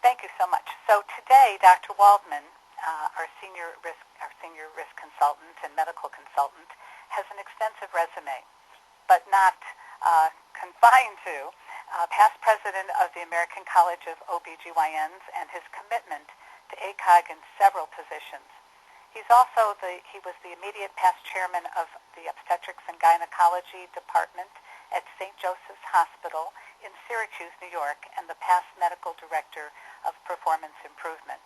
Thank you so much. So today, Dr. Waldman, our senior risk consultant and medical consultant, has an extensive resume, but not confined to past president of the American College of OBGYNs and his commitment to ACOG in several positions. He was the immediate past chairman of the Obstetrics and Gynecology Department at St. Joseph's Hospital in Syracuse, New York, and the past medical director of performance improvement.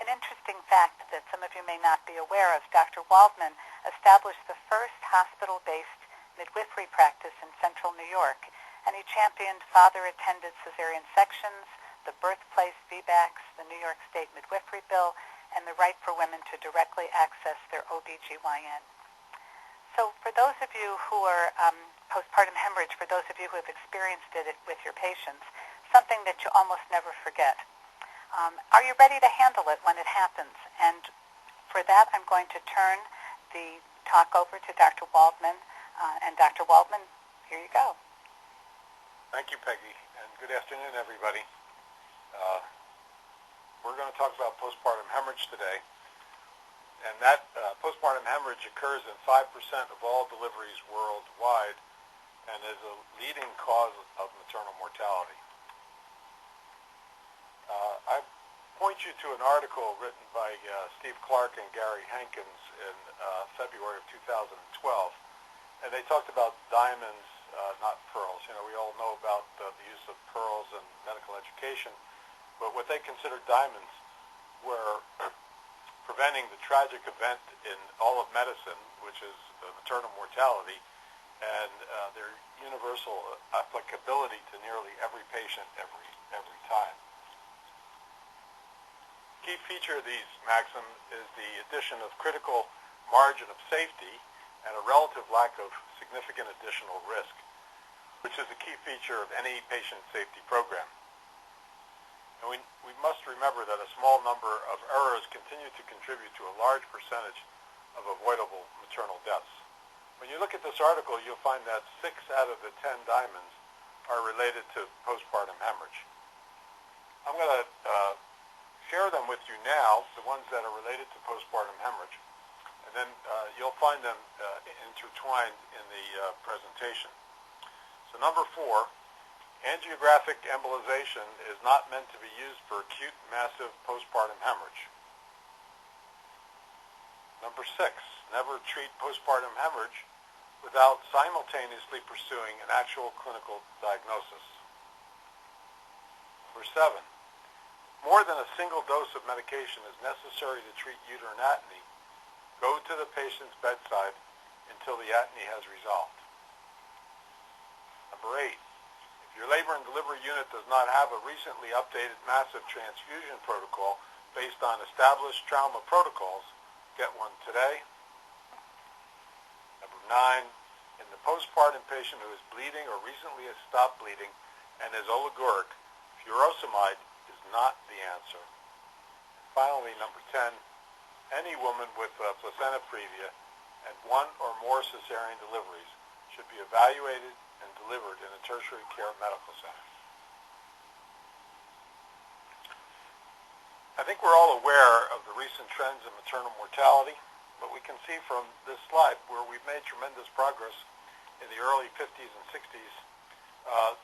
An interesting fact that some of you may not be aware of, Dr. Waldman established the first hospital-based midwifery practice in central New York, and he championed father-attended cesarean sections, the birthplace VBACs, the New York State Midwifery Bill, and the right for women to directly access their OBGYN. So for those of you who are postpartum hemorrhage, for those of you who have experienced it with your patients, something that you almost never forget. Are you ready to handle it when it happens? And for that, I'm going to turn the talk over to Dr. Waldman. And Dr. Waldman, here you go. Thank you, Peggy, and good afternoon, everybody. We're going to talk about postpartum hemorrhage today, and that postpartum hemorrhage occurs in 5% of all deliveries worldwide and is a leading cause of maternal mortality. I point you to an article written by Steve Clark and Gary Hankins in February of 2012, and they talked about diamonds, not pearls. You know, we all know about the use of pearls in medical education, but what they considered diamonds were preventing the tragic event in all of medicine, which is maternal mortality, and their universal applicability to nearly every patient every time. Key feature of these maxims is the addition of critical margin of safety and a relative lack of significant additional risk, which is a key feature of any patient safety program. And we must remember that a small number of errors continue to contribute to a large percentage of avoidable maternal deaths. When you look at this article, you'll find that 6 out of the 10 diamonds are related to postpartum hemorrhage. I'm going to share them with you now, the ones that are related to postpartum hemorrhage, and then you'll find them intertwined in the presentation. So number 4, angiographic embolization is not meant to be used for acute massive postpartum hemorrhage. Number 6, never treat postpartum hemorrhage without simultaneously pursuing an actual clinical diagnosis. Number 7, more than a single dose of medication is necessary to treat uterine atony. Go to the patient's bedside until the atony has resolved. Number 8, if your labor and delivery unit does not have a recently updated massive transfusion protocol based on established trauma protocols, get one today. Number 9, in the postpartum patient who is bleeding or recently has stopped bleeding and is oliguric, furosemide is not the answer. And finally, number 10, any woman with placenta previa and 1 or more cesarean deliveries should be evaluated and delivered in a tertiary care medical center. I think we're all aware of the recent trends in maternal mortality, but we can see from this slide where we've made tremendous progress in the early 50s and 60s,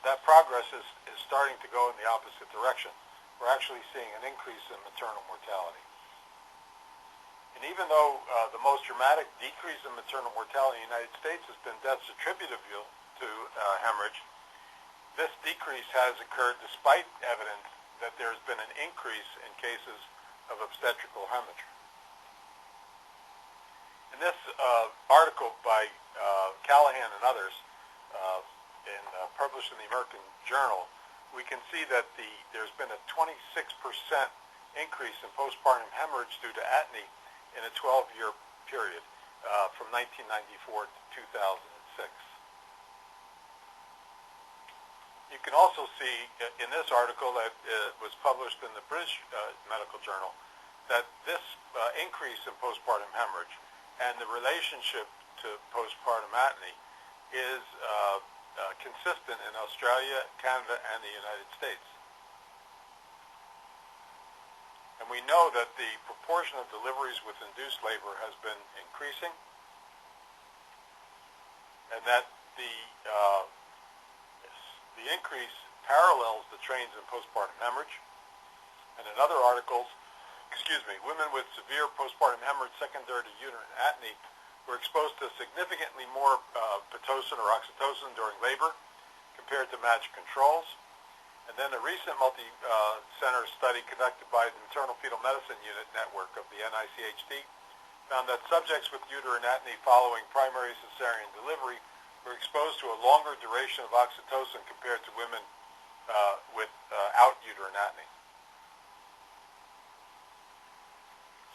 that progress is starting to go in the opposite direction. We're actually seeing an increase in maternal mortality. And even though the most dramatic decrease in maternal mortality in the United States has been deaths attributable to hemorrhage, this decrease has occurred despite evidence that there's been an increase in cases of obstetrical hemorrhage. In this article by Callahan and others, published in the American Journal, we can see that there's been a 26% increase in postpartum hemorrhage due to atony in a 12-year period from 1994 to 2006. You can also see in this article that was published in the British Medical Journal that this increase in postpartum hemorrhage and the relationship to postpartum atony is consistent in Australia, Canada, and the United States. And we know that the proportion of deliveries with induced labor has been increasing, and that the increase parallels the trends in postpartum hemorrhage. And in other articles, women with severe postpartum hemorrhage secondary to uterine atony were exposed to significantly more Pitocin or oxytocin during labor compared to matched controls. And then a recent multi-center study conducted by the Maternal Fetal Medicine Unit Network of the NICHD found that subjects with uterine atony following primary cesarean delivery were exposed to a longer duration of oxytocin compared to women without uterine atony.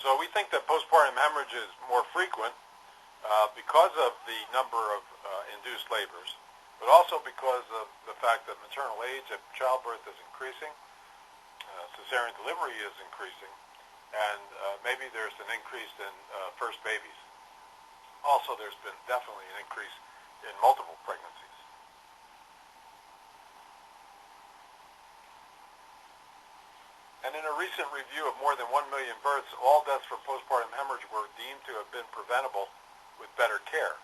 So we think that postpartum hemorrhage is more frequent because of the number of induced labors, but also because of the fact that maternal age at childbirth is increasing, cesarean delivery is increasing, and maybe there's an increase in first babies. Also, there's been definitely an increase in multiple pregnancies. And in a recent review of more than 1 million births, all deaths from postpartum hemorrhage were deemed to have been preventable with better care.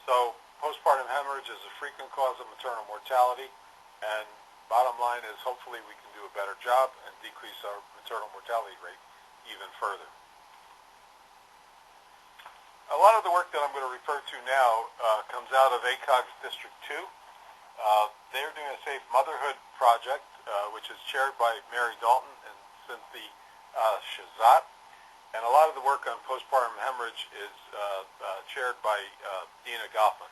So postpartum hemorrhage is a frequent cause of maternal mortality, and bottom line is hopefully we can do a better job and decrease our maternal mortality rate even further. A lot of the work that I'm going to refer to now comes out of ACOG's District 2. They're doing a Safe Motherhood project, which is chaired by Mary Dalton and Cynthia Shazat. And a lot of the work on postpartum hemorrhage is chaired by Dina Goffman.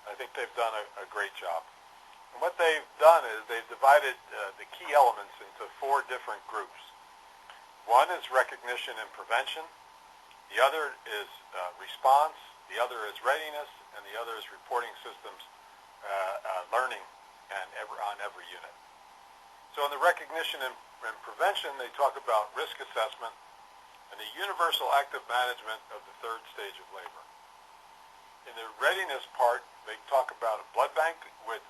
I think they've done a great job. And what they've done is they've divided the key elements into 4 different groups. One is recognition and prevention. The other is response. The other is readiness. And the other is reporting systems learning and on every unit. So in the recognition and prevention, they talk about risk assessment and the universal active management of the 3rd stage of labor. In the readiness part, they talk about a blood bank with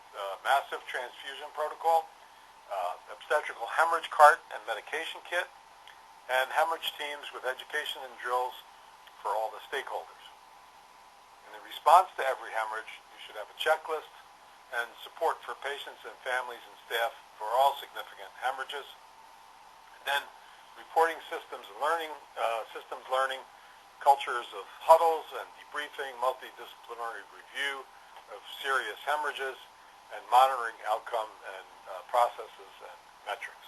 massive transfusion protocol, obstetrical hemorrhage cart and medication kit, and hemorrhage teams with education and drills for all the stakeholders. In the response to every hemorrhage, you should have a checklist and support for patients and families and staff for all significant hemorrhages. And then reporting systems learning, cultures of huddles and debriefing, multidisciplinary review of serious hemorrhages, and monitoring outcome and processes and metrics.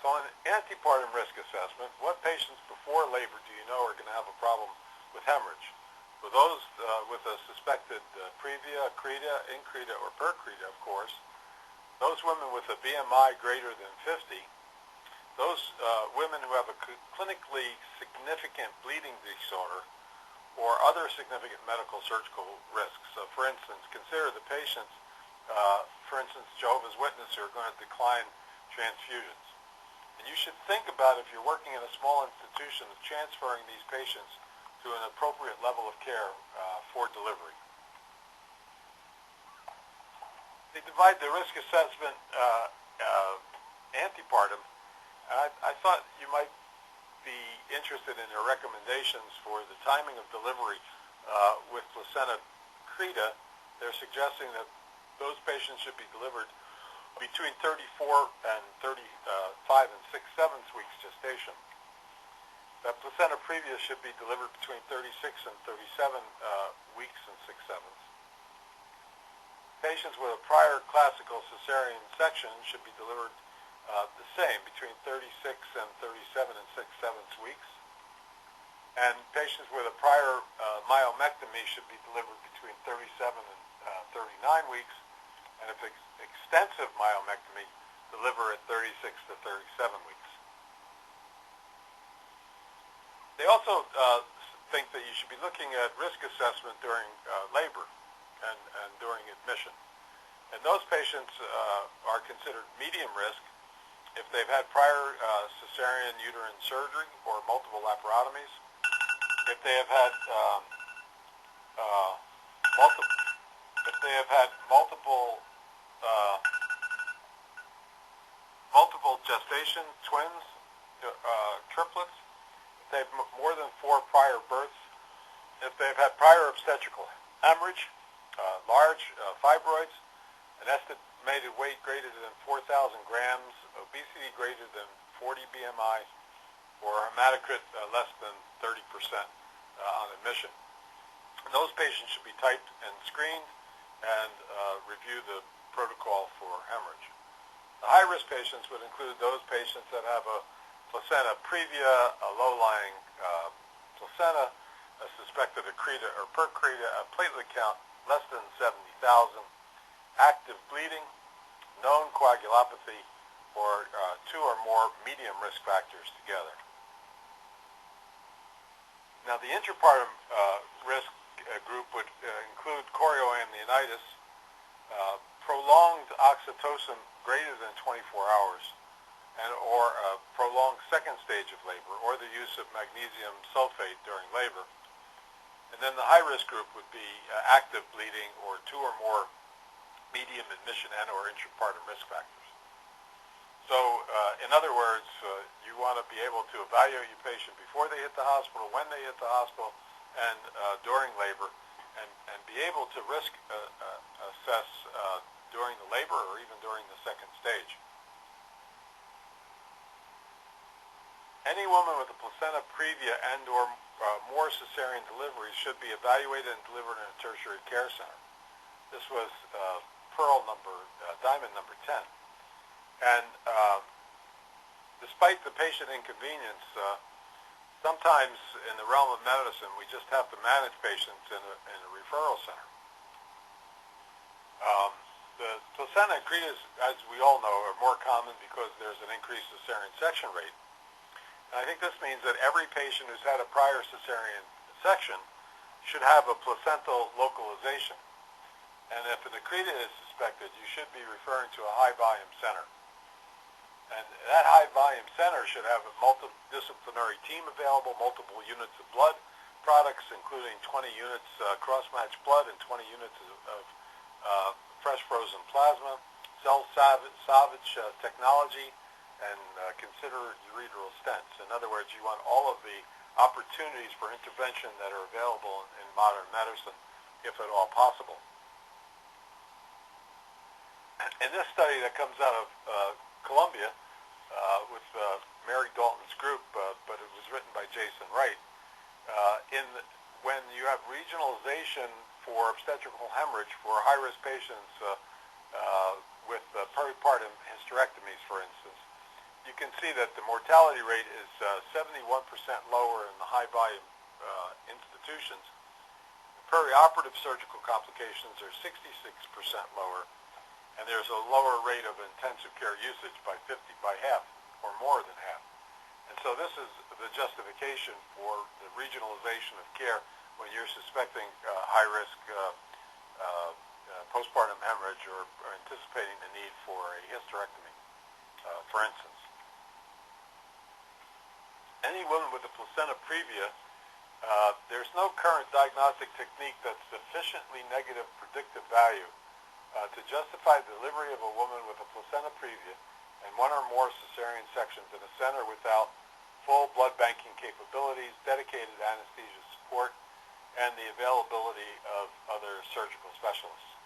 So in antepartum risk assessment, what patients before labor do you know are going to have a problem with hemorrhage? For those with a suspected PREVIA, Accreta, INTRAPARTUM, or PREVIA, of course, those women with a BMI greater than 50, those women who have a clinically significant bleeding disorder, or other significant medical surgical risks. So for instance, consider the patients, for instance, Jehovah's Witnesses who are going to decline transfusions. And you should think about, if you're working in a small institution, of transferring these patients to an appropriate level of care for delivery. They divide the risk assessment antepartum, and I thought you might be interested in their recommendations for the timing of delivery with placenta Accreta. They're suggesting that those patients should be delivered between 34 and 35 and 6/7 weeks gestation. That placenta PREVIA should be delivered between 36 and 37 weeks and 6/7. Patients with a prior classical cesarean section should be delivered the same, between 36 and 37 and 6/7 weeks. And patients with a prior myomectomy should be delivered between 37 and 39 weeks. And if extensive myomectomy, deliver at 36 to 37 weeks. They also think that you should be looking at risk assessment during labor and during admission. And those patients are considered medium risk if they've had prior cesarean uterine surgery or multiple laparotomies, if they have had multiple gestation, twins, triplets, if they've more than 4 prior births, if they've had prior obstetrical hemorrhage, large fibroids, an estimated weight greater than 4,000 grams, obesity greater than 40 BMI, or hematocrit less than 30% on admission. And those patients should be typed and screened and review the protocol for hemorrhage. The high-risk patients would include those patients that have a placenta previa, a low-lying placenta, a suspected Accreta or PREVIA, a platelet count less than 70,000, active bleeding, known coagulopathy, or 2 or more medium risk factors together. Now, the intrapartum risk group would include chorioamnionitis, prolonged oxytocin greater than 24 hours, or a prolonged second stage of labor, or the use of magnesium sulfate during labor. And then the high-risk group would be active bleeding or 2 or more medium admission and or intrapartum risk factors. So, in other words, you want to be able to evaluate your patient before they hit the hospital, when they hit the hospital, and during labor, and be able to risk assess during the labor or even during the second stage. Any woman with a placenta previa and or more cesarean deliveries should be evaluated and delivered in a tertiary care center. This was diamond number 10. And despite the patient inconvenience, sometimes in the realm of medicine, we just have to manage patients in a referral center. The placenta accretas, as we all know, are more common because there's an increased cesarean section rate. And I think this means that every patient who's had a prior cesarean section should have a placental localization. And if an accreta is suspected, you should be referring to a high-volume center. And that high-volume center should have a multidisciplinary team available, multiple units of blood products, including 20 units cross-matched blood and 20 units of fresh frozen plasma, cell salvage technology, and consider ureteral stents. In other words, you want all of the opportunities for intervention that are available in modern medicine, if at all possible. In this study that comes out of Columbia with Mary Dalton's group, but it was written by Jason Wright, when you have regionalization for obstetrical hemorrhage for high-risk patients with peripartum hysterectomies, for instance, you can see that the mortality rate is 71% lower in the high-volume institutions. Perioperative surgical complications are 66% lower, and there's a lower rate of intensive care usage by half, or more than half. And so this is the justification for the regionalization of care when you're suspecting high-risk postpartum hemorrhage or anticipating the need for a hysterectomy, for instance. Any woman with a placenta previa, there's no current diagnostic technique that's sufficiently negative predictive value to justify the delivery of a woman with a placenta previa and 1 or more cesarean sections in a center without full blood banking capabilities, dedicated anesthesia support, and the availability of other surgical specialists.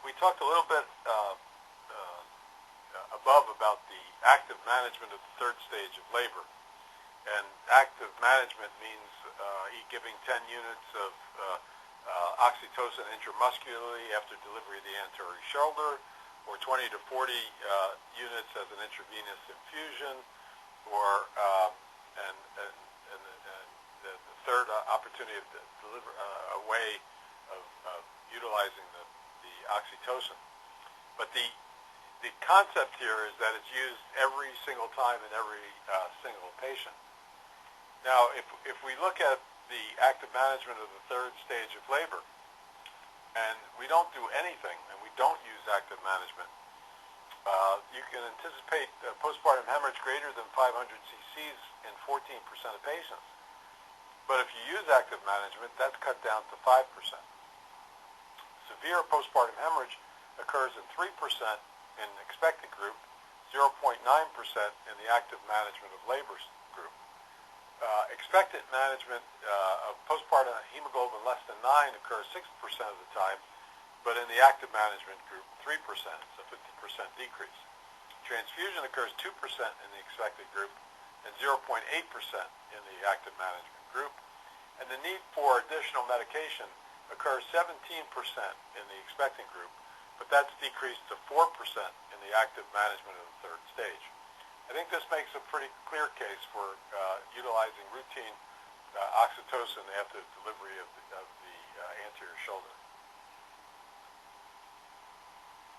We talked a little bit above about the active management of the 3rd stage of labor. And active management means giving 10 units of oxytocin intramuscularly after delivery of the anterior shoulder, or 20 to 40 units as an intravenous infusion, or the third opportunity of deliver a way of utilizing the oxytocin. But the concept here is that it's used every single time in every single patient. Now, if we look at the active management of the 3rd stage of labor, and we don't do anything, and we don't use active management, you can anticipate postpartum hemorrhage greater than 500 cc's in 14% of patients. But if you use active management, that's cut down to 5%. Severe postpartum hemorrhage occurs in 3% in the expectant group, 0.9% in the active management of labor group. Expectant management of postpartum hemoglobin less than 9 occurs 60% of the time, but in the active management group, 3%, so 50% decrease. Transfusion occurs 2% in the expected group and 0.8% in the active management group. And the need for additional medication occurs 17% in the expectant group, but that's decreased to 4% in the active management of the third stage. I think this makes a pretty clear case for utilizing routine oxytocin after delivery of the anterior shoulder.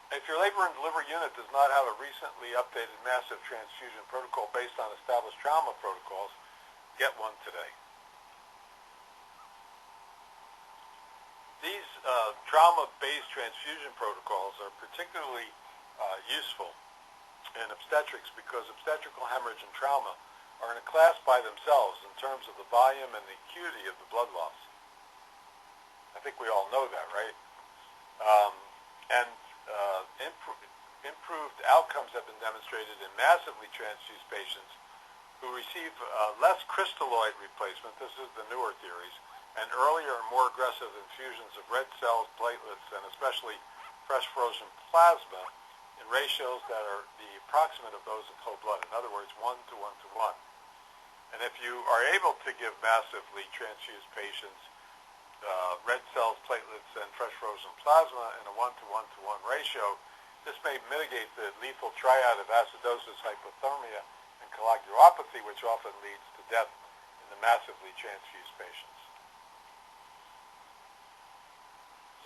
If your labor and delivery unit does not have a recently updated massive transfusion protocol based on established trauma protocols, get one today. These trauma-based transfusion protocols are particularly useful in obstetrics because obstetrical hemorrhage and trauma are in a class by themselves in terms of the volume and the acuity of the blood loss. I think we all know that, right? Improved outcomes have been demonstrated in massively transfused patients who receive less crystalloid replacement, this is the newer theories, and earlier and more aggressive infusions of red cells, platelets, and especially fresh frozen plasma in ratios that are the approximate of those of whole blood. In other words, 1 to 1 to 1. And if you are able to give massively transfused patients red cells, platelets, and fresh frozen plasma in a 1 to 1 to 1 ratio, this may mitigate the lethal triad of acidosis, hypothermia, and coagulopathy, which often leads to death in the massively transfused patients.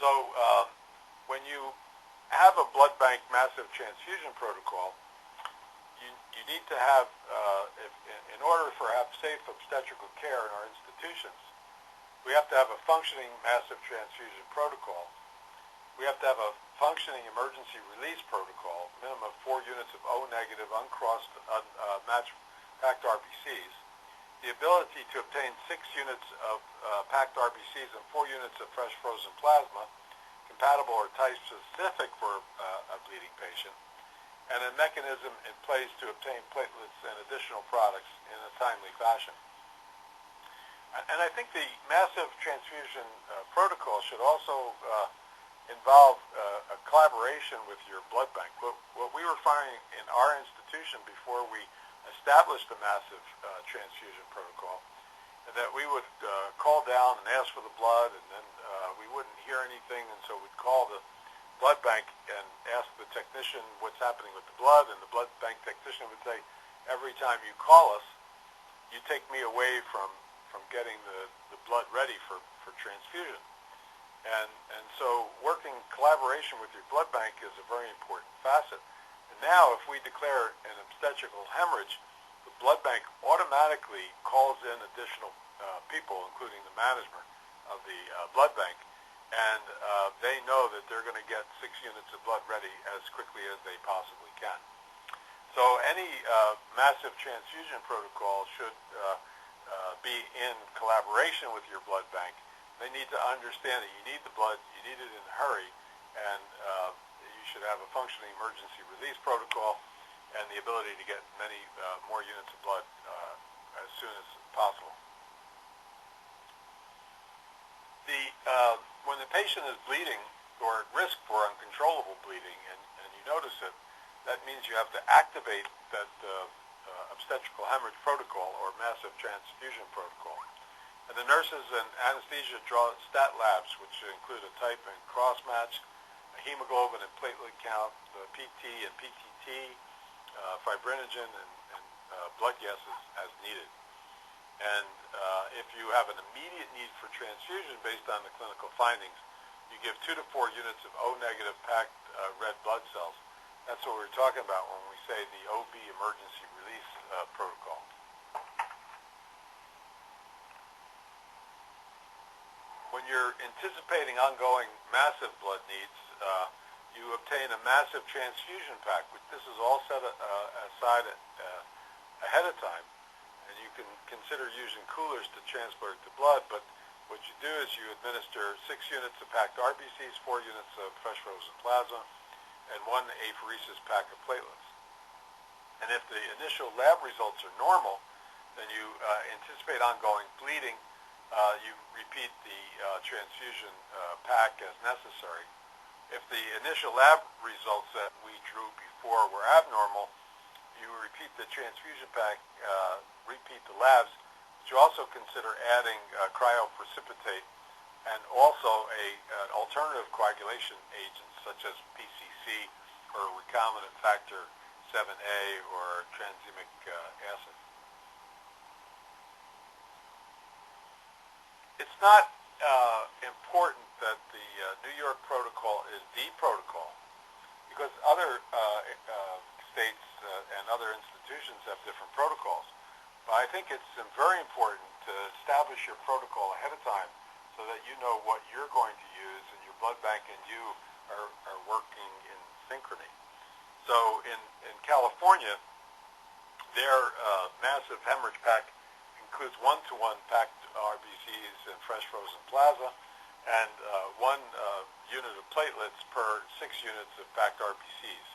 So when you have a blood bank massive transfusion protocol, you need to have, in order for have safe obstetrical care in our institutions, we have to have a functioning massive transfusion protocol. We have to have a functioning emergency release protocol, minimum of 4 units of O-negative uncrossed matched packed RBCs, the ability to obtain 6 units of packed RBCs and 4 units of fresh frozen plasma, compatible or type-specific for a bleeding patient, and a mechanism in place to obtain platelets and additional products in a timely fashion. And I think the massive transfusion protocol should also involve a collaboration with your blood bank. What we were finding in our institution before we established a massive transfusion protocol, that we would call down and ask for the blood, and then we wouldn't hear anything, and so we'd call the blood bank and ask the technician what's happening with the blood, and the blood bank technician would say, every time you call us, you take me away from getting the blood ready for transfusion. And so working collaboration with your blood bank is a very important facet. And now if we declare an obstetrical hemorrhage, the blood bank automatically calls in additional people, including the management of the blood bank, and they know that they're going to get 6 units of blood ready as quickly as they possibly can. So any massive transfusion protocol should be in collaboration with your blood bank. They need to understand that you need the blood, you need it in a hurry, and you should have a functioning emergency release protocol and the ability to get many more units of blood as soon as possible. When the patient is bleeding or at risk for uncontrollable bleeding, and you notice it, that means you have to activate that obstetrical hemorrhage protocol or massive transfusion protocol. And the nurses and anesthesia draw stat labs, which include a type and cross match, a hemoglobin and platelet count, the PT and PTT, fibrinogen, and blood gases as needed. And if you have an immediate need for transfusion based on the clinical findings, you give 2 to 4 units of O-negative packed red blood cells. That's what we're talking about when we say the OB emergency release protocol. When you're anticipating ongoing massive blood needs, you obtain a massive transfusion pack. This is all set aside ahead of time, and you can consider using coolers to transport the blood, but what you do is you administer 6 units of packed RBCs, 4 units of fresh frozen plasma, and 1 apheresis pack of platelets. And if the initial lab results are normal, then you anticipate ongoing bleeding. You repeat the transfusion pack as necessary. If the initial lab results that we drew before were abnormal, you repeat the transfusion pack, repeat the labs, but you also consider adding cryoprecipitate and also an alternative coagulation agent such as PCC or recombinant factor 7A or tranexamic acid. It's not important that the New York protocol is the protocol, because other states and other institutions have different protocols. But I think it's very important to establish your protocol ahead of time so that you know what you're going to use and your blood bank and you are working in synchrony. So in California, their massive hemorrhage pack includes 1-to-1 packed RBCs and fresh frozen plasma and 1 unit of platelets per 6 units of packed RBCs.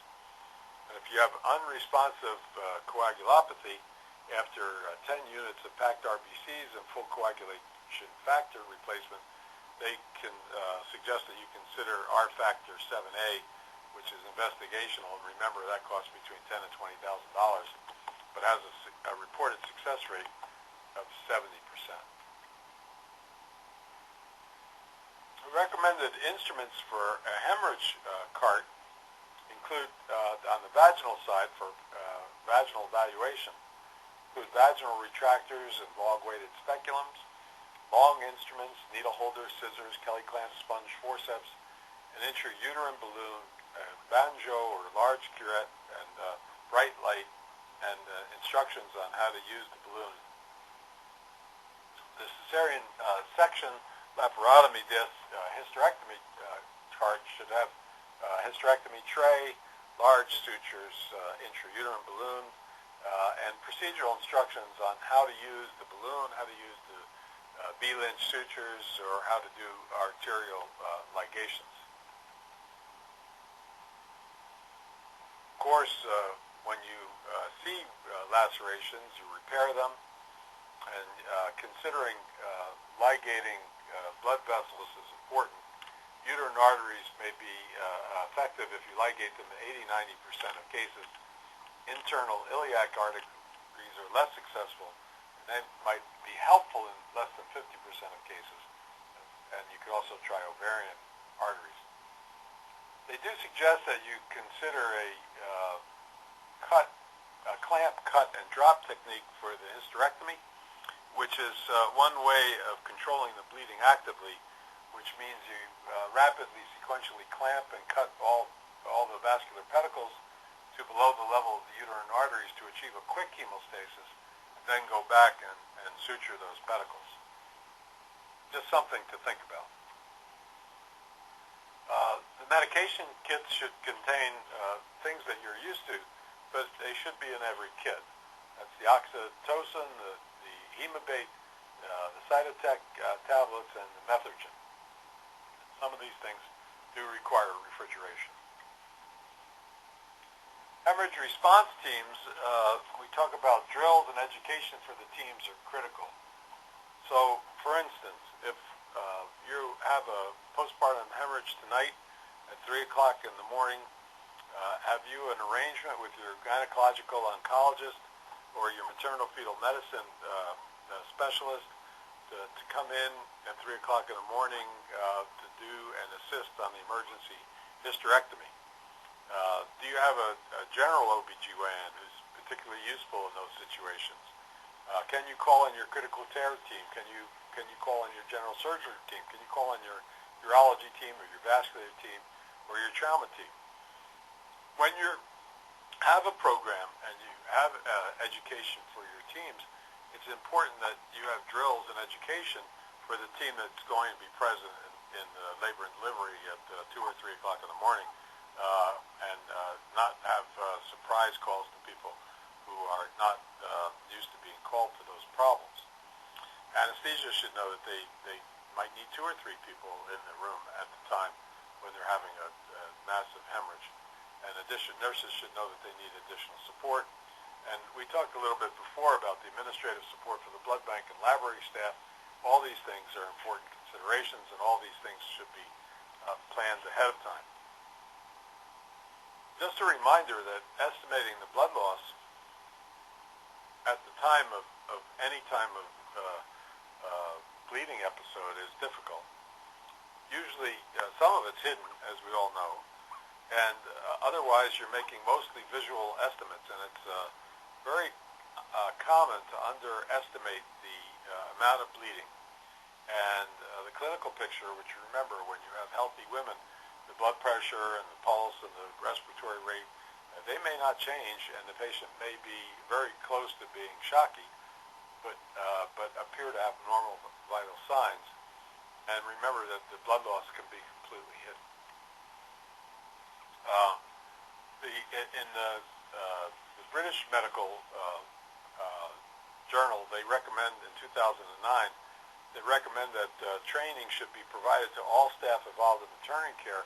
And if you have unresponsive coagulopathy after 10 units of packed RBCs and full coagulation factor replacement, they can suggest that you consider R factor 7A, which is investigational, and remember that costs between $10,000 and $20,000, but has a reported success rate of 70%. Recommended instruments for a hemorrhage cart include, on the vaginal side for vaginal evaluation, include vaginal retractors and log-weighted speculums, long instruments, needle holders, scissors, Kelly clamps, sponge, forceps, an intrauterine balloon, banjo or large curette, and bright light, and instructions on how to use the balloon. The cesarean section laparotomy disc hysterectomy chart should have hysterectomy tray, large sutures, intrauterine balloon, and procedural instructions on how to use the balloon, how to use the B-Lynch sutures, or how to do arterial ligations. Of course, when you see lacerations, you repair them, and considering ligating blood vessels is important. Uterine arteries may be effective if you ligate them in 80-90% of cases. Internal iliac arteries are less successful, and they might be helpful in less than 50% of cases. And you could also try ovarian arteries. They do suggest that you consider a clamp, cut, and drop technique for the hysterectomy, which is one way of controlling the bleeding actively, which means you rapidly sequentially clamp and cut all the vascular pedicles to below the level of the uterine arteries to achieve a quick hemostasis, and then go back and suture those pedicles. Just something to think about. The medication kits should contain things that you're used to, but they should be in every kit. That's the oxytocin, the hemabate, the cytotec tablets, and the methergin. Some of these things do require refrigeration. Hemorrhage response teams, we talk about drills and education for the teams are critical. So, for instance, if you have a postpartum hemorrhage tonight at 3 o'clock in the morning, have you an arrangement with your gynecological oncologist or your maternal fetal medicine specialist to come in at 3 o'clock in the morning to do and assist on the emergency hysterectomy? Do you have a general OBGYN who's particularly useful in those situations? Can you call on your critical care team? Can you call on your general surgery team? Can you call on your urology team or your vascular team or your trauma team? When you have a program and you have education for your teams, it's important that you have drills and education for the team that's going to be present in labor and delivery at 2 or 3 o'clock in the morning, and not have surprise calls to people who are not used to being called to those problems. Anesthesia should know that they might need 2 or 3 people in the room at the time when they're having a massive hemorrhage. and nurses should know that they need additional support. And we talked a little bit before about the administrative support for the blood bank and laboratory staff. All these things are important considerations, and all these things should be planned ahead of time. Just a reminder that estimating the blood loss at the time of any time of bleeding episode is difficult. Usually some of it's hidden, as we all know, and otherwise you're making mostly visual estimates, and it's very common to underestimate the amount of bleeding. And the clinical picture, which you remember when you have healthy women, the blood pressure and the pulse and the respiratory rate, they may not change, and the patient may be very close to being shocky, but appear to have normal vital signs. And remember that the blood loss can be completely hidden. In the British Medical Journal, they recommend in 2009, they recommend that training should be provided to all staff involved in maternity care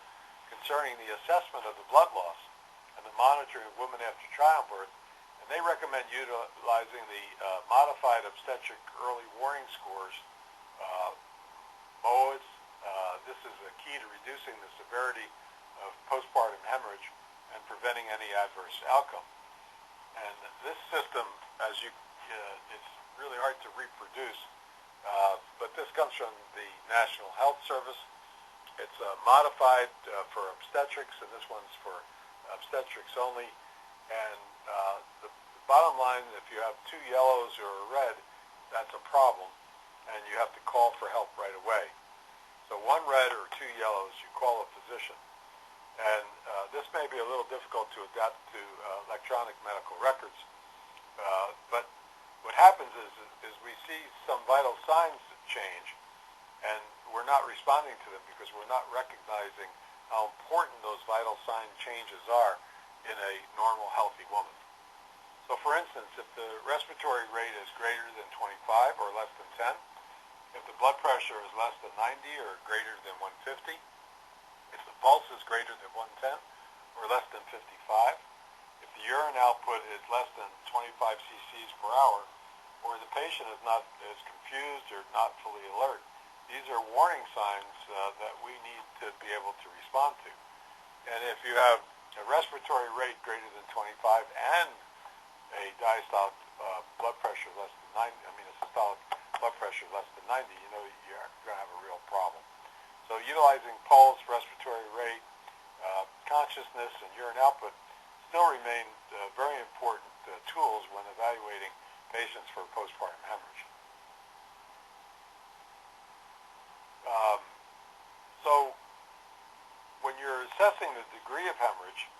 concerning the assessment of the blood loss and the monitoring of women after childbirth. And they recommend utilizing the modified obstetric early warning scores, MOAs. This is a key to reducing the severity of postpartum hemorrhage and preventing any adverse outcome. And this system, it's really hard to reproduce, but this comes from the National Health Service. It's modified for obstetrics, and this one's for obstetrics only. And the bottom line, if you have two yellows or a red, that's a problem, and you have to call for help right away. So one red or two yellows, you call a physician. And this may be a little difficult to adapt to electronic medical records, but what happens is we see some vital signs change, and we're not responding to them because we're not recognizing how important those vital sign changes are in a normal, healthy woman. So for instance, if the respiratory rate is greater than 25 or less than 10, if the blood pressure is less than 90 or greater than 150, if the pulse is greater than 110 or less than 55, if the urine output is less than 25 cc's per hour, or the patient is confused or not fully alert, these are warning signs that we need to be able to respond to. And if you have a respiratory rate greater than 25 and a diastolic blood pressure less than 90, a systolic blood pressure less than 90, you know you're going to have a real problem. So utilizing pulse, respiratory rate, consciousness, and urine output still remain very important tools when evaluating patients for postpartum hemorrhage. So when you're assessing the degree of hemorrhage,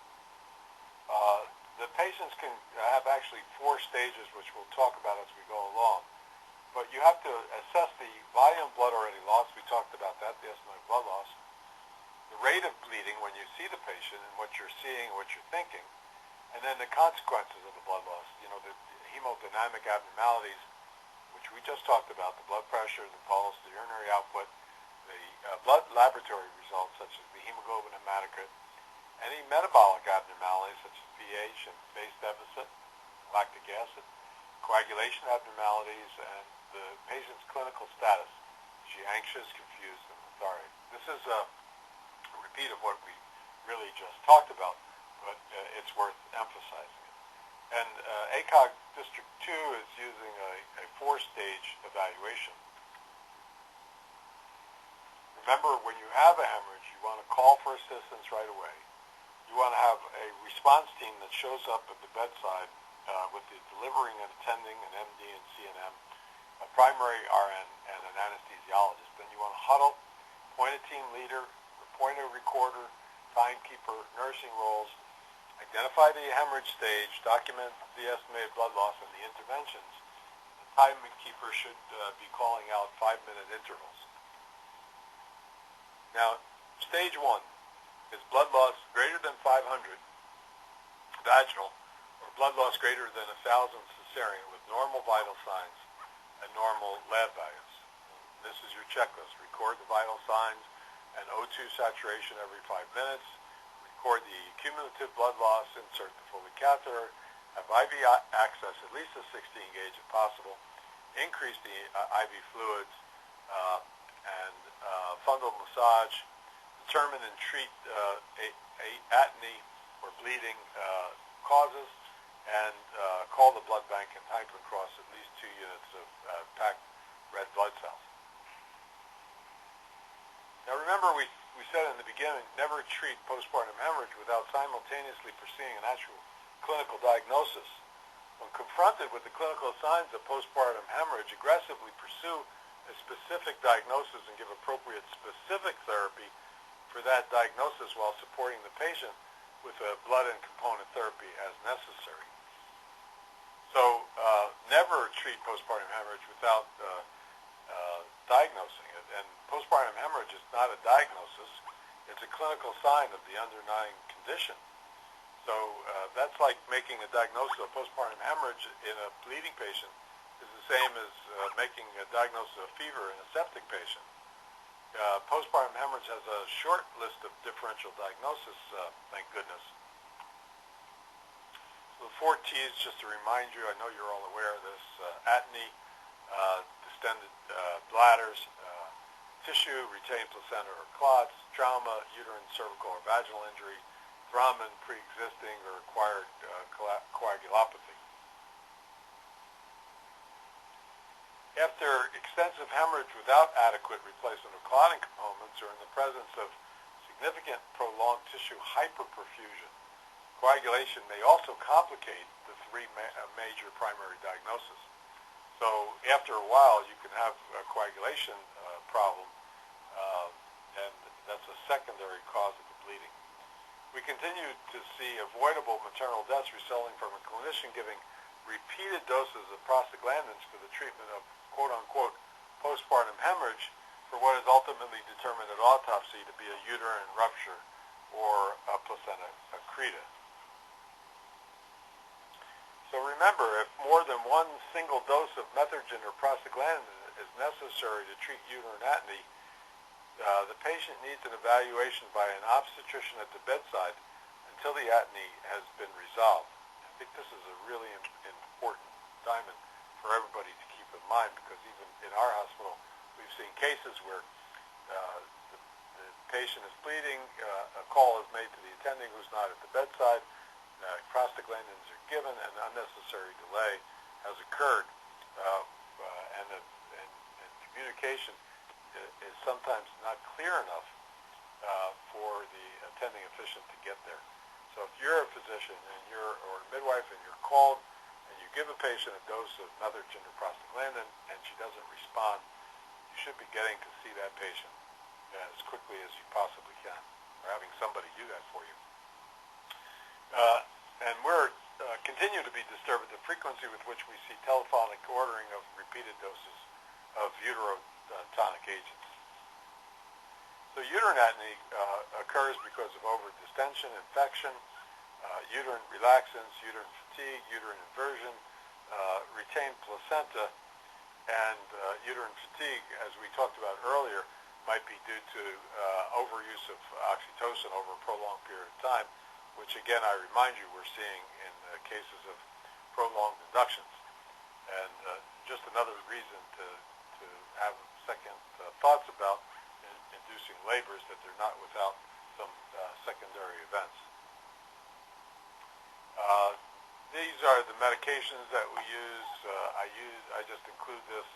the patients can have actually 4 stages, which we'll talk about as we go along. But you have to assess the volume of blood already lost. We talked about that, the estimated blood loss. The rate of bleeding when you see the patient and what you're seeing and what you're thinking. And then the consequences of the blood loss. You know, the hemodynamic abnormalities, which we just talked about, the blood pressure, the pulse, the urinary output, the blood laboratory results, such as the hemoglobin hematocrit, any metabolic abnormalities, such as pH and base deficit, lactic acid, coagulation abnormalities, and the patient's clinical status. Is she anxious, confused, and lethargic? This is a repeat of what we really just talked about, but it's worth emphasizing it. And ACOG District 2 is using a 4-stage evaluation. Remember, when you have a hemorrhage, you want to call for assistance right away. You want to have a response team that shows up at the bedside with the delivering and attending an MD and CNM, a primary RN, and an anesthesiologist. Then you want to huddle, appoint a team leader, appoint a recorder, timekeeper, nursing roles, identify the hemorrhage stage, document the estimated blood loss and the interventions. The timekeeper should be calling out 5-minute intervals. Now, stage 1 is blood loss greater than 500 vaginal, or blood loss greater than 1,000 cesarean with normal vital signs and normal lab values. This is your checklist. Record the vital signs and O2 saturation every 5 minutes. record the cumulative blood loss, insert the Foley catheter, have IV access at least a 16 gauge if possible, increase the IV fluids, and fundal massage, determine and treat atony or bleeding causes, and call the blood bank and type across at least 2 units of packed red blood cells. Now remember, we said in the beginning, never treat postpartum hemorrhage without simultaneously pursuing an actual clinical diagnosis. When confronted with the clinical signs of postpartum hemorrhage, aggressively pursue a specific diagnosis and give appropriate specific therapy for that diagnosis while supporting the patient with a blood and component therapy as necessary. So never treat postpartum hemorrhage without diagnosing it. And postpartum hemorrhage is not a diagnosis. It's a clinical sign of the underlying condition. So that's like making a diagnosis of postpartum hemorrhage in a bleeding patient is the same as making a diagnosis of fever in a septic patient. Postpartum hemorrhage has a short list of differential diagnosis, thank goodness. So the 4 T's, just to remind you, I know you're all aware of this: atony, distended bladders, tissue, retained placenta or clots, trauma, uterine, cervical, or vaginal injury, thrombin, pre-existing or acquired coagulopathy. After extensive hemorrhage without adequate replacement of clotting components or in the presence of significant prolonged tissue hyperperfusion, coagulation may also complicate the 3 major primary diagnoses. So after a while, you can have a coagulation problem, and that's a secondary cause of the bleeding. We continue to see avoidable maternal deaths resulting from a clinician giving repeated doses of prostaglandins for the treatment of quote-unquote postpartum hemorrhage for what is ultimately determined at autopsy to be a uterine rupture or a placenta accreta. So remember, if more than 1 single dose of methergin or prostaglandin is necessary to treat uterine atony, the patient needs an evaluation by an obstetrician at the bedside until the atony has been resolved. I think this is a really important diamond for everybody to keep in mind, because even in our hospital, we've seen cases where the patient is bleeding, a call is made to the attending who's not at the bedside, prostaglandins are given, and unnecessary delay has occurred, and communication is sometimes not clear enough for the attending official to get there. So if you're a physician and or a midwife and you're called and you give a patient a dose of methergin or prostaglandin and she doesn't respond, you should be getting to see that patient as quickly as you possibly can, or having somebody do that for you. And we're continue to be disturbed at the frequency with which we see telephonic ordering of repeated doses of uterotonic agents. So uterine atony occurs because of overdistension, infection, uterine relaxants, uterine fatigue, uterine inversion, retained placenta, and uterine fatigue, as we talked about earlier, might be due to overuse of oxytocin over a prolonged period of time, which again, I remind you, we're seeing in cases of prolonged inductions. And just another reason to have second thoughts about inducing labors, that they're not without some secondary events. These are the medications that we use. I just include this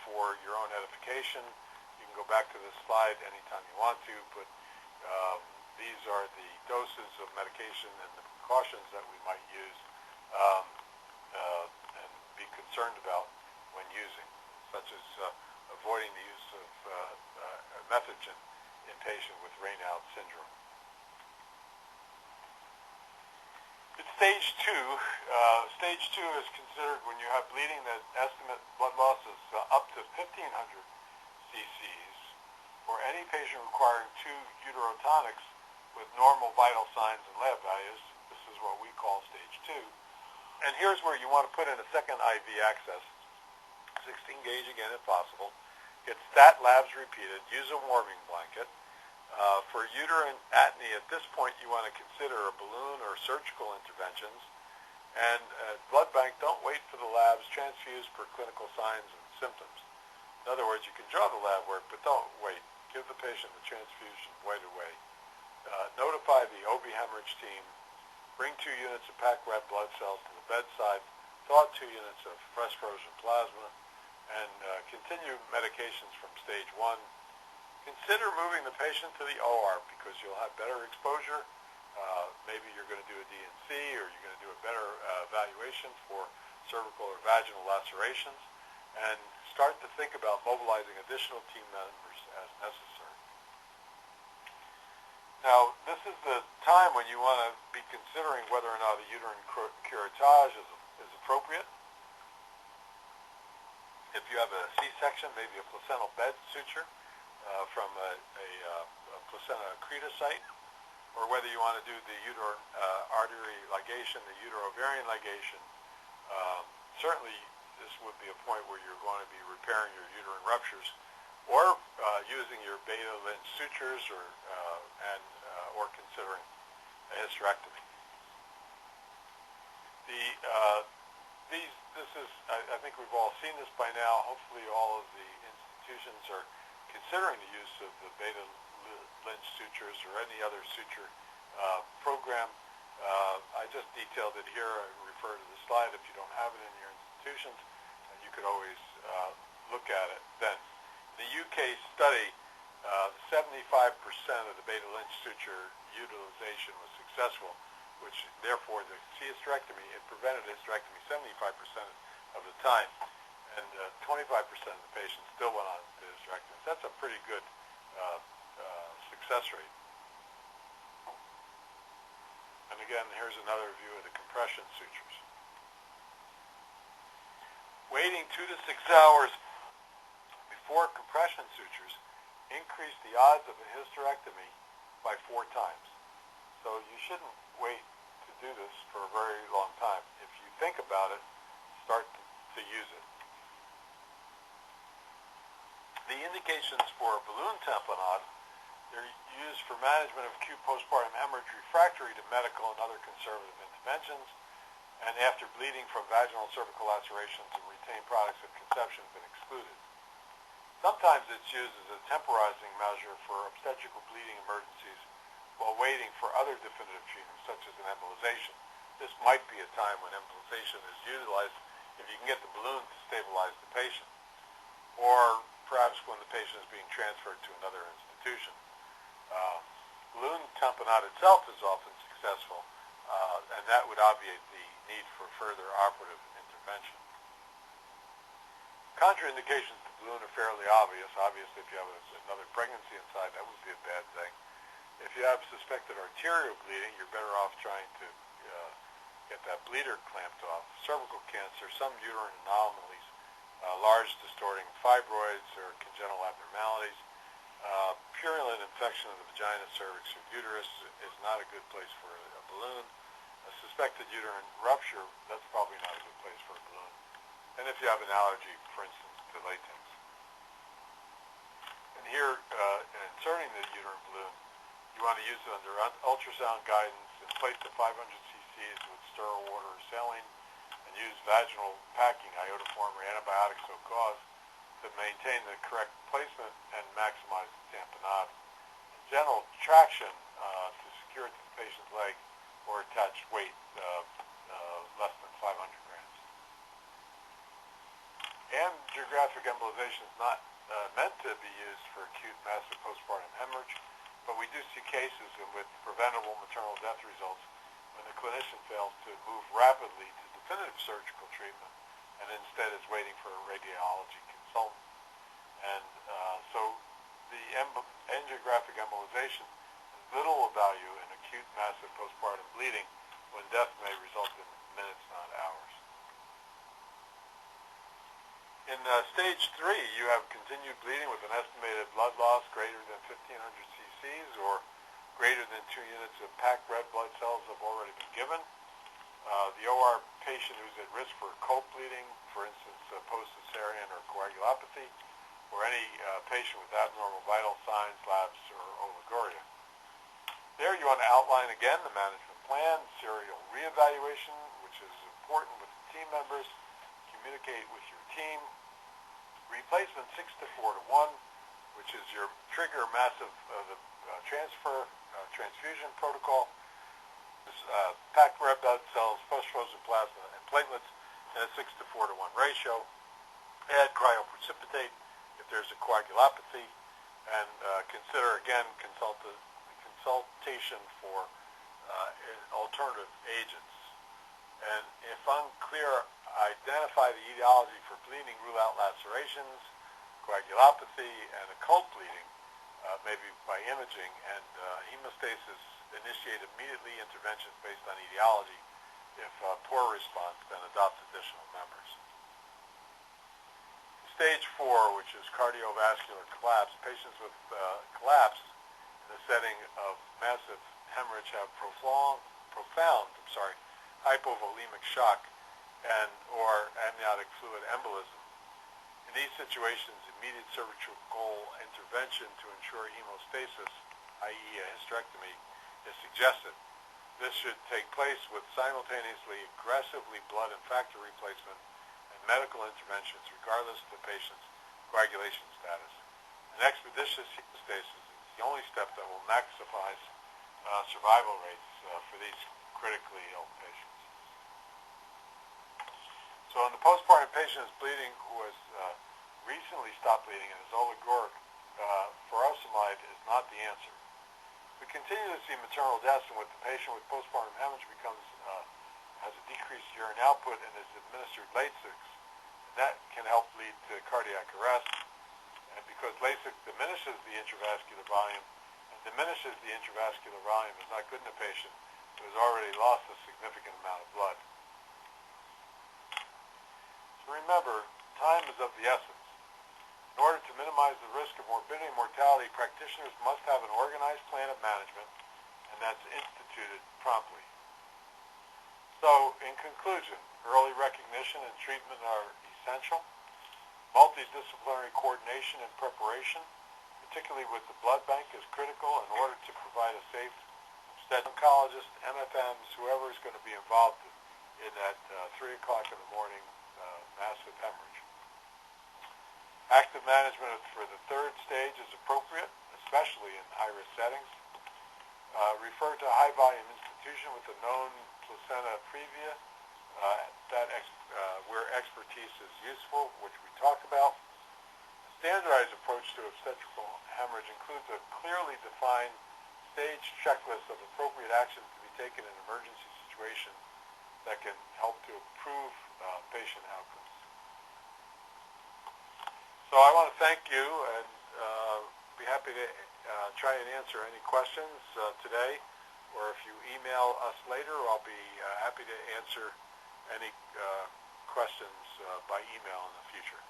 for your own edification. You can go back to this slide anytime you want to, but these are the doses of medication and the precautions that we might use and be concerned about when using, such as avoiding the use of methergin in patients with Raynaud syndrome. At stage 2, stage 2 is considered when you have bleeding that estimate blood loss is up to 1,500 cc's, or any patient requiring 2 uterotonics with normal vital signs and lab values. This is what we call stage 2. And here's where you want to put in a second IV access, 16 gauge again if possible. Get stat labs repeated. Use a warming blanket. For uterine atony, at this point, you want to consider a balloon or surgical interventions. And at blood bank, don't wait for the labs. Transfuse per clinical signs and symptoms. In other words, you can draw the lab work, but don't wait. Give the patient the transfusion right away. Notify the OB hemorrhage team. Bring 2 units of packed red blood cells to the bedside. Thaw 2 units of fresh frozen plasma. And continue medications from stage 1. Consider moving the patient to the OR because you'll have better exposure. Maybe you're going to do a DNC or you're going to do a better evaluation for cervical or vaginal lacerations, and start to think about mobilizing additional team members as necessary. Now, this is the time when you want to be considering whether or not a uterine curettage is appropriate. If you have a C-section, maybe a placental bed suture from a placenta Accreta site, or whether you want to do the uterine artery ligation, the uterovarian ligation. Certainly, this would be a point where you're going to be repairing your uterine ruptures, or using your beta Lynch sutures, or considering a hysterectomy. I think we've all seen this by now. Hopefully, all of the institutions are considering the use of the beta Lynch sutures or any other suture program. I just detailed it here. I refer to the slide. If you don't have it in your institutions, you could always look at it then. The UK study, 75% of the beta Lynch suture utilization was successful, which therefore the hysterectomy, it prevented hysterectomy 75% of the time, and 25% of the patients still went on to hysterectomy. That's a pretty good success rate. And again, here's another view of the compression sutures. Waiting 2 to 6 hours before compression sutures increase the odds of a hysterectomy by 4 times. So you shouldn't wait to do this for a very long time. If you think about it, start to use it. The indications for a balloon tamponade, they're used for management of acute postpartum hemorrhage refractory to medical and other conservative interventions, and after bleeding from vaginal and cervical lacerations and retained products of conception have been excluded. Sometimes it's used as a temporizing measure for obstetrical bleeding emergencies while waiting for other definitive treatments, such as an embolization. This might be a time when embolization is utilized if you can get the balloon to stabilize the patient, or perhaps when the patient is being transferred to another institution. Balloon tamponade itself is often successful, and that would obviate the need for further operative intervention. Contraindications to balloon are fairly obvious. Obviously, if you have another pregnancy inside, that would be a bad thing. If you have suspected arterial bleeding, you're better off trying to get that bleeder clamped off. Cervical cancer, some uterine anomalies, large distorting fibroids or congenital abnormalities. Purulent infection of the vagina, cervix, or uterus is not a good place for a balloon. A suspected uterine rupture, that's probably not a good place for a balloon. And if you have an allergy, for instance, to latex. And here, in inserting the uterine balloon, you want to use it under ultrasound guidance, inflate the 500 cc's with sterile water or saline, and use vaginal packing, iodoform or antibiotic so cause, to maintain the correct placement and maximize the tamponade. And general traction to secure it to the patient's leg or attach weight less than 500 grams. Angiographic embolization is not meant to be used for acute massive postpartum hemorrhage, but we do see cases with preventable maternal death results when the clinician fails to move rapidly to definitive surgical treatment and instead is waiting for a radiology consultant. And so the angiographic embolization has little value in acute massive postpartum bleeding when death may result in minutes, not hours. In stage 3, you have continued bleeding with an estimated blood loss greater than 1,500 cc's or greater than 2 units of packed red blood cells have already been given. The OR patient who's at risk for cold bleeding, for instance, post-cesarean or coagulopathy, or any patient with abnormal vital signs, labs, or oliguria. There you want to outline again the management plan, serial reevaluation, which is important with the team members, communicate with your team, replacement 6 to 4 to 1, which is your trigger massive transfusion protocol, packed red blood cells, post-frozen plasma, and platelets in a 6 to 4 to 1 ratio. Add cryoprecipitate if there's a coagulopathy, and consider again consultation for alternative agents. And if unclear, identify the etiology for bleeding, rule out lacerations, coagulopathy, and occult bleeding, maybe by imaging, and hemostasis. Initiate immediately interventions based on etiology. If poor response, then adopt additional members. Stage 4, which is cardiovascular collapse. Patients with collapse in the setting of massive hemorrhage have profound hypovolemic shock and or amniotic fluid embolism. In these situations, immediate surgical intervention to ensure hemostasis, i.e. a hysterectomy, is suggested. This should take place with simultaneously aggressively blood and factor replacement and medical interventions regardless of the patient's coagulation status. An expeditious hemostasis is the only step that will maximize survival rates for these critically ill patients. So in the postpartum patient is bleeding who has recently stopped bleeding and is oliguric, furosemide is not the answer. We continue to see maternal deaths, and with the patient with postpartum hemorrhage has a decreased urine output and is administered Lasix, that can help lead to cardiac arrest. And because Lasix diminishes the intravascular volume, is not good in a patient who has already lost a significant amount of blood. So remember, time is of the essence. In order to minimize the risk of morbidity and mortality, practitioners must have an organized plan of management, and that's instituted promptly. So, in conclusion, early recognition and treatment are essential. Multidisciplinary coordination and preparation, particularly with the blood bank, is critical in order to provide a safe oncologist, MFMs, whoever is going to be involved in that 3 o'clock in the morning massive hemorrhage. Active management for the 3rd stage is appropriate, especially in high-risk settings. Refer to a high-volume institution with a known placenta PREVIA, where expertise is useful, which we talked about. A standardized approach to obstetrical hemorrhage includes a clearly defined stage checklist of appropriate actions to be taken in emergency situations that can help to improve patient outcomes. So I want to thank you, and be happy to try and answer any questions today, or if you email us later, I'll be happy to answer any questions by email in the future.